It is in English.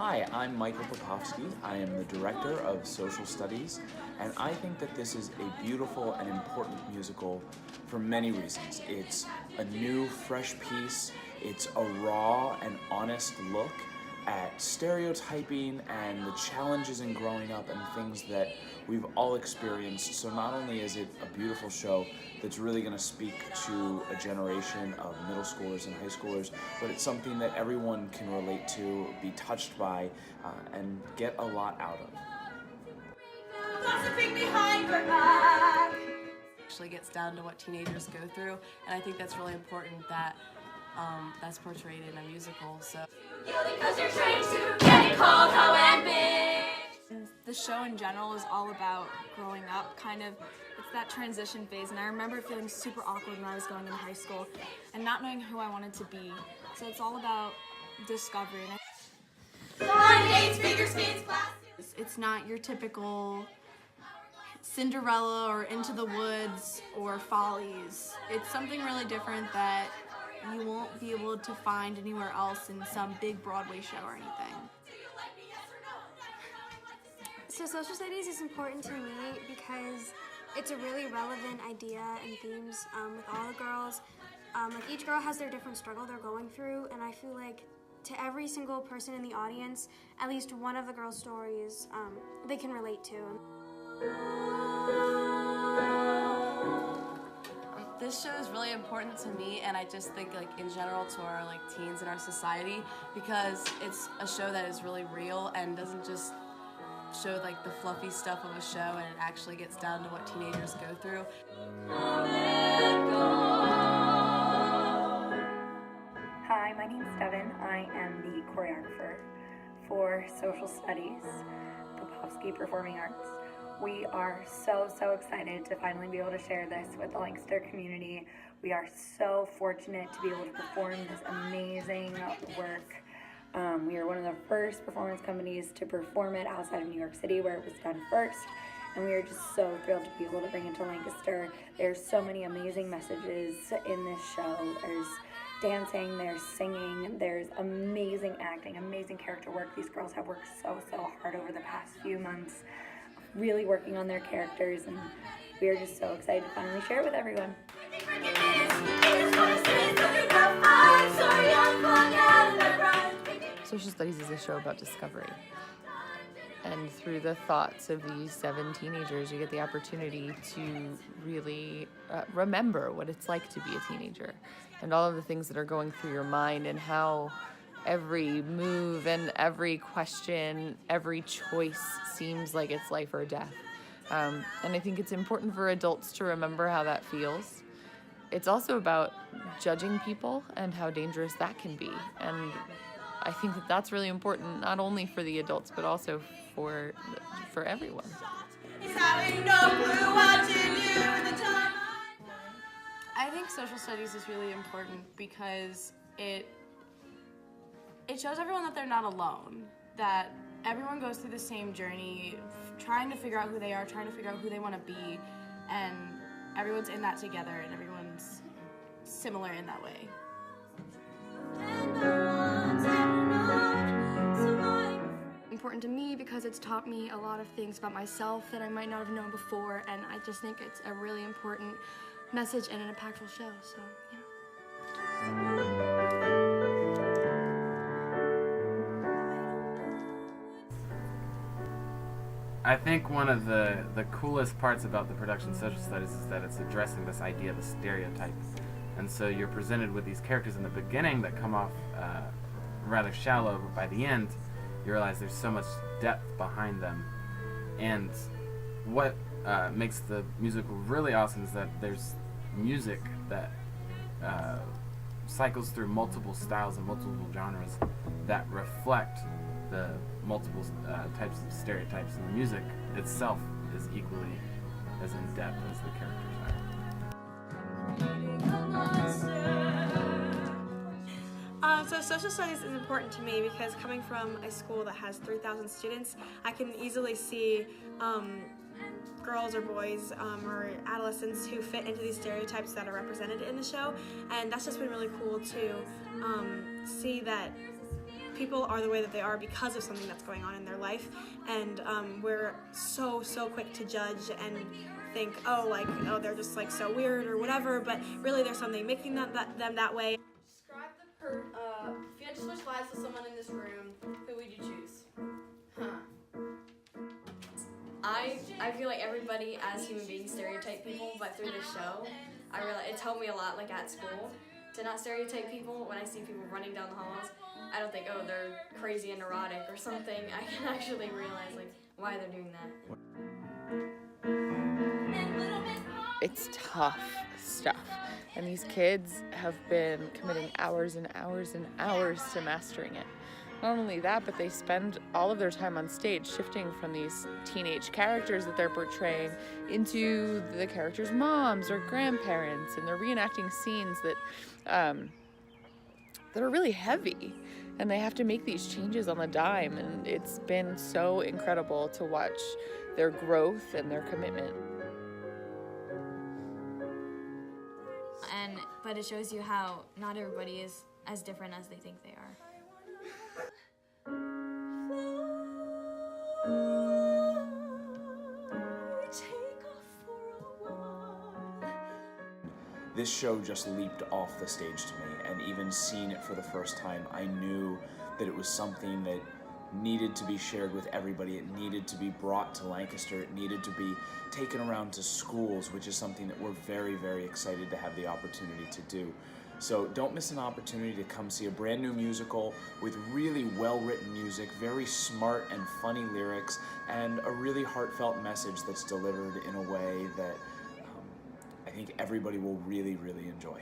Hi, I'm Michael Popovsky. I am the director of social studies, and I think that this is a beautiful and important musical for many reasons. It's a new, fresh piece. It's a raw and honest look at stereotyping and the challenges in growing up and things that we've all experienced. So not only is it a beautiful show that's really going to speak to a generation of middle schoolers and high schoolers, but it's something that everyone can relate to, be touched by, and get a lot out of. Actually gets down to what teenagers go through, and I think that's really important that that's portrayed in a musical. So the show in general is all about growing up, it's that transition phase, and I remember feeling super awkward when I was going into high school and not knowing who I wanted to be. So it's all about discovery. It's not your typical Cinderella or Into the Woods or Follies. It's something really different that you won't be able to find anywhere else in some big Broadway show or anything. So social studies is important to me because it's a really relevant idea and themes with all the girls. Like each girl has their different struggle they're going through, and I feel like to every single person in the audience, at least one of the girls' stories they can relate to. this show is really important to me, and I just think in general to our teens in our society, because it's a show that is really real and doesn't just show the fluffy stuff of a show, and it actually gets down to what teenagers go through. Hi, my name's Devin. I am the choreographer for Social Studies, Popovsky Performing Arts. We are so excited to finally be able to share this with the Lancaster community. We are so fortunate to be able to perform this amazing work. We are one of the first performance companies to perform it outside of New York City, where it was done first, and we are just so thrilled to be able to bring it to Lancaster. There's so many amazing messages in this show. There's dancing, there's singing, there's amazing acting, amazing character work. These girls have worked so hard over the past few months, really working on their characters, and we are just so excited to finally share it with everyone. Social Studies is a show about discovery. And through the thoughts of these 7 teenagers, you get the opportunity to really remember what it's like to be a teenager and all of the things that are going through your mind, and how every move and every question, every choice seems like it's life or death. And I think it's important for adults to remember how that feels. It's also about judging people and how dangerous that can be. And I think that that's really important, not only for the adults, but also for everyone. I think social studies is really important because it shows everyone that they're not alone, that everyone goes through the same journey, trying to figure out who they are, trying to figure out who they want to be, and everyone's in that together, and everyone's similar in that way. Important to me because it's taught me a lot of things about myself that I might not have known before, and I just think it's a really important message and an impactful show, so yeah. I think one of the coolest parts about the production of Social Studies is that it's addressing this idea of a stereotype. And so you're presented with these characters in the beginning that come off rather shallow, but by the end you realize there's so much depth behind them. And what makes the musical really awesome is that there's music that cycles through multiple styles and multiple genres that reflect the multiple types of stereotypes, and the music itself is equally as in depth as the characters are. So social studies is important to me because coming from a school that has 3,000 students, I can easily see girls or boys or adolescents who fit into these stereotypes that are represented in the show, and that's just been really cool to see that people are the way that they are because of something that's going on in their life, and we're so quick to judge and think, oh, they're just like so weird or whatever, but really there's something making them that way. Describe if you had to switch lives with someone in this room, who would you choose? I feel like everybody as human beings stereotype people, but through this show, I realize it's helped me a lot, like at school, to not stereotype people. When I see people running down the halls, I don't think, oh, they're crazy and neurotic or something. I can actually realize like why they're doing that. It's tough stuff. And these kids have been committing hours and hours and hours to mastering it. Not only that, but they spend all of their time on stage shifting from these teenage characters that they're portraying into the characters' moms or grandparents, and they're reenacting scenes that are really heavy. And they have to make these changes on the dime, and it's been so incredible to watch their growth and their commitment. But it shows you how not everybody is as different as they think they are. This show just leaped off the stage to me, and even seeing it for the first time, I knew that it was something that needed to be shared with everybody. It needed to be brought to Lancaster. It needed to be taken around to schools, which is something that we're very, very excited to have the opportunity to do. So don't miss an opportunity to come see a brand new musical with really well-written music, very smart and funny lyrics, and a really heartfelt message that's delivered in a way that I think everybody will really, really enjoy.